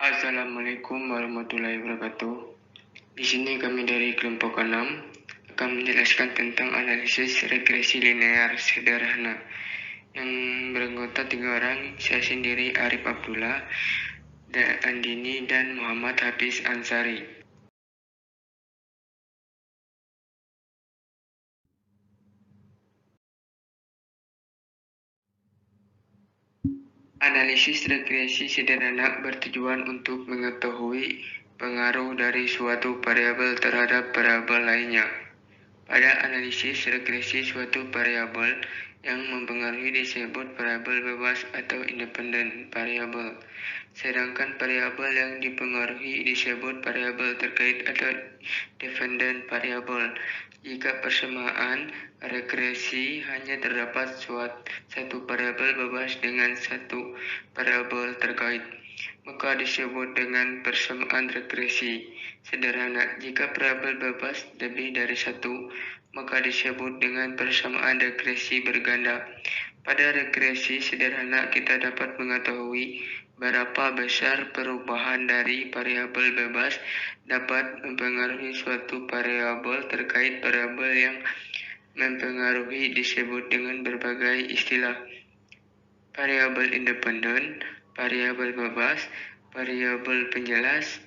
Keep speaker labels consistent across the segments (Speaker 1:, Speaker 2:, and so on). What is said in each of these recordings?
Speaker 1: Assalamualaikum warahmatullahi wabarakatuh. Di sini kami dari kelompok 6 akan menjelaskan tentang analisis regresi linear sederhana yang beranggota 3 orang, saya sendiri Arif Abdullah, Andini, dan Muhammad Hafiz Ansari. Analisis regresi sederhana bertujuan untuk mengetahui pengaruh dari suatu variabel terhadap variabel lainnya. Pada analisis regresi, suatu variabel yang mempengaruhi disebut variabel bebas atau independen variabel, sedangkan variabel yang dipengaruhi disebut variabel terkait atau dependent variabel. Jika persamaan regresi hanya terdapat satu variabel bebas dengan satu variabel terkait, maka disebut dengan persamaan regresi sederhana. Jika variabel bebas lebih dari satu, maka disebut dengan persamaan regresi berganda. Pada regresi sederhana, kita dapat mengetahui berapa besar perubahan dari variabel bebas dapat mempengaruhi suatu variabel terkait. Variabel yang mempengaruhi disebut dengan berbagai istilah: variabel independen, variabel bebas, variabel penjelas,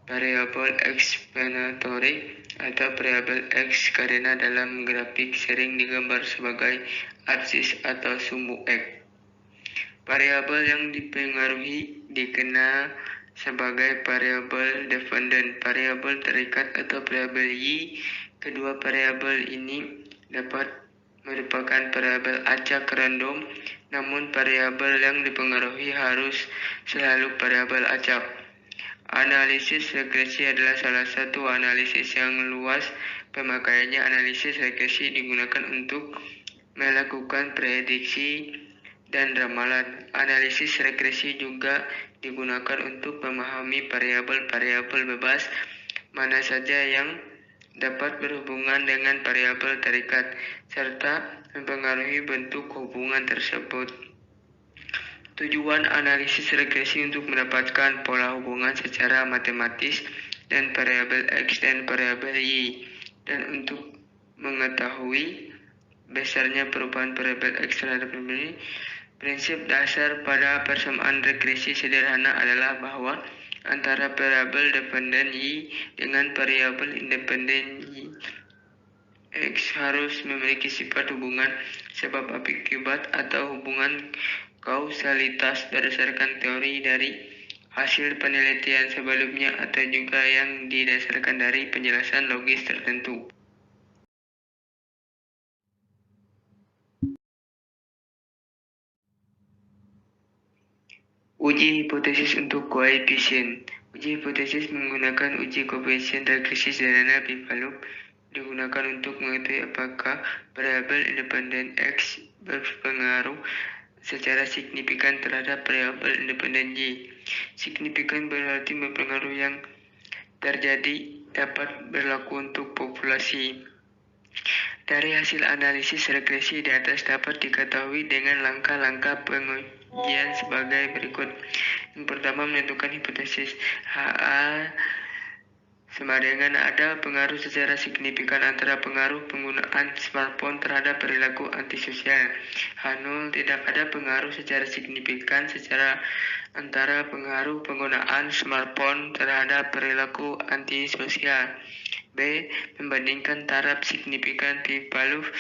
Speaker 1: variabel explanatory, atau variabel X karena dalam grafik sering digambar sebagai absis atau sumbu X. Variabel yang dipengaruhi dikenal sebagai variabel dependen, variabel terikat, atau variabel Y. Kedua variabel ini dapat merupakan variabel acak random, namun variabel yang dipengaruhi harus selalu variabel acak. Analisis regresi adalah salah satu analisis yang luas pemakaiannya. Analisis regresi digunakan untuk melakukan prediksi dan ramalan. Analisis regresi juga digunakan untuk memahami variabel-variabel bebas mana saja yang dapat berhubungan dengan variabel terikat, serta mempengaruhi bentuk hubungan tersebut. Tujuan analisis regresi untuk mendapatkan pola hubungan secara matematis dan variabel X dan variabel Y, dan untuk mengetahui besarnya perubahan variabel X terhadap variabel Y. Prinsip dasar pada persamaan regresi sederhana adalah bahwa antara variabel dependen Y dengan variabel independen Y, X harus memiliki sifat hubungan sebab akibat atau hubungan kausalitas berdasarkan teori dari hasil penelitian sebelumnya atau juga yang didasarkan dari penjelasan logis tertentu. Uji hipotesis untuk koefisien. Uji hipotesis menggunakan uji koefisien regresi sederhana Pivot digunakan untuk mengetahui apakah variabel independen X berpengaruh secara signifikan terhadap variabel independen Y. Signifikan berarti berpengaruh yang terjadi dapat berlaku untuk populasi. Dari hasil analisis regresi di atas dapat diketahui dengan langkah-langkah pengujian sebagai berikut. Yang pertama, menentukan hipotesis. HA sama dengan ada pengaruh secara signifikan antara pengaruh penggunaan smartphone terhadap perilaku antisosial. H0, tidak ada pengaruh secara signifikan antara pengaruh penggunaan smartphone terhadap perilaku antisosial. B. Membandingkan taraf signifikan Pavlov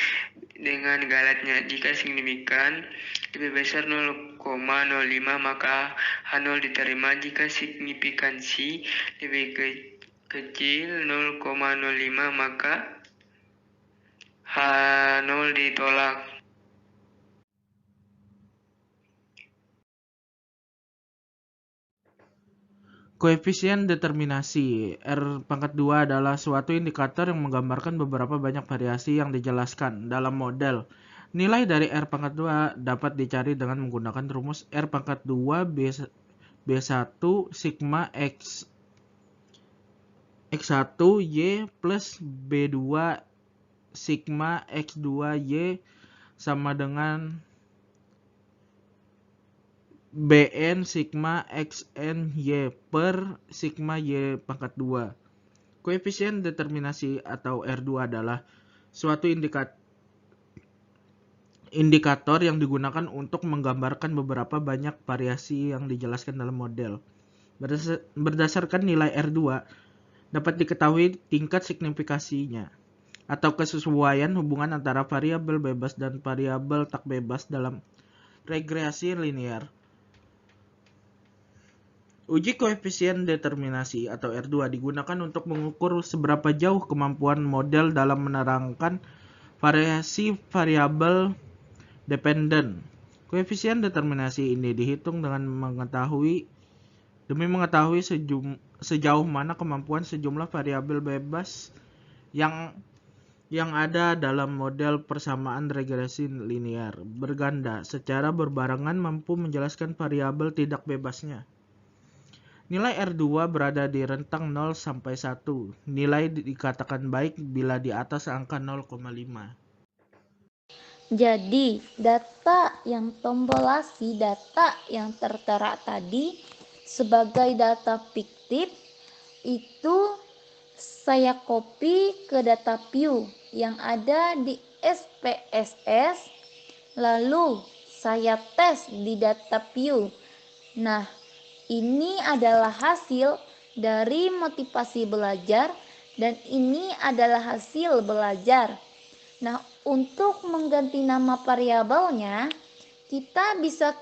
Speaker 1: dengan galatnya. Jika signifikan lebih besar 0,05 maka H0 diterima. Jika signifikansi lebih kecil 0,05 maka H0 ditolak.
Speaker 2: Koefisien determinasi R⁻² adalah suatu indikator yang menggambarkan beberapa banyak variasi yang dijelaskan dalam model. Nilai dari R⁻² dapat dicari dengan menggunakan rumus R⁻² B1 sigma X1 Y plus B2 sigma X2 Y sama dengan Bn sigma xn y per sigma y pangkat 2. Koefisien determinasi atau R2 adalah suatu indikator yang digunakan untuk menggambarkan beberapa banyak variasi yang dijelaskan dalam model. Berdasarkan nilai R2, dapat diketahui tingkat signifikasinya atau kesesuaian hubungan antara variabel bebas dan variabel tak bebas dalam regresi linear. Uji koefisien determinasi atau R2 digunakan untuk mengukur seberapa jauh kemampuan model dalam menerangkan variasi variabel dependen. Koefisien determinasi ini dihitung demi mengetahui sejauh mana kemampuan sejumlah variabel bebas yang ada dalam model persamaan regresi linear berganda secara berbarengan mampu menjelaskan variabel tidak bebasnya. Nilai R2 berada di rentang 0 sampai 1. Nilai dikatakan baik bila di atas angka 0,5.
Speaker 3: Jadi, data yang tombolasi data yang tertera tadi sebagai data fiktif itu saya copy ke data view yang ada di SPSS, lalu saya tes di data view. Nah, ini adalah hasil dari motivasi belajar dan ini adalah hasil belajar. Nah, untuk mengganti nama variabelnya, kita bisa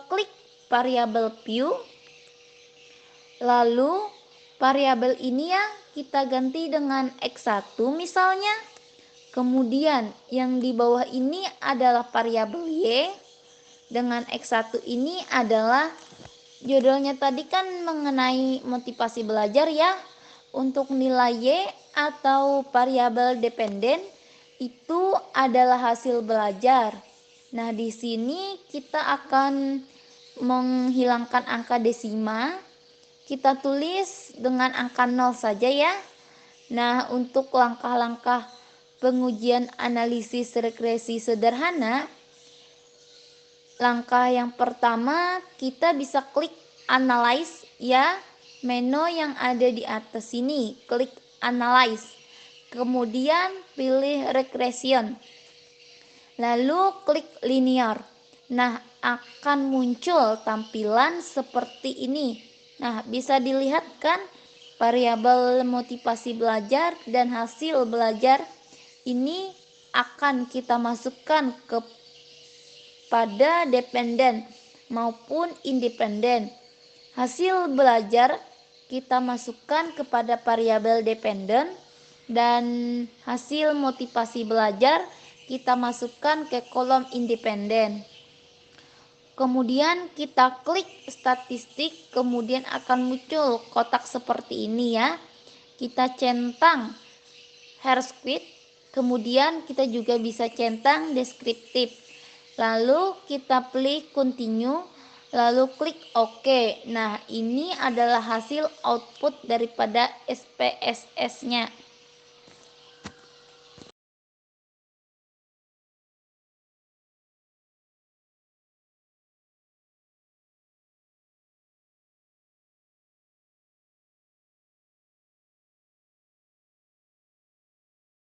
Speaker 3: klik variabel view. Lalu variabel ini ya kita ganti dengan X1 misalnya. Kemudian yang di bawah ini adalah variabel Y. Dengan X1 ini adalah judulnya tadi kan mengenai motivasi belajar ya. Untuk nilai Y atau variabel dependen itu adalah hasil belajar. Nah, di sini kita akan menghilangkan angka desima. Kita tulis dengan angka 0 saja ya. Nah, untuk langkah-langkah pengujian analisis regresi sederhana, langkah yang pertama kita bisa klik analyze ya, menu yang ada di atas sini, klik analyze. Kemudian pilih regression. Lalu klik linear. Nah, akan muncul tampilan seperti ini. Nah, bisa dilihat kan variabel motivasi belajar dan hasil belajar ini akan kita masukkan ke pada dependen maupun independen. Hasil belajar kita masukkan kepada variabel dependen dan hasil motivasi belajar kita masukkan ke kolom independen. Kemudian kita klik statistik, kemudian akan muncul kotak seperti ini ya. Kita centang Hershey, kemudian kita juga bisa centang deskriptif. Lalu kita pilih continue, lalu klik OK. Nah, ini adalah hasil output daripada SPSS-nya.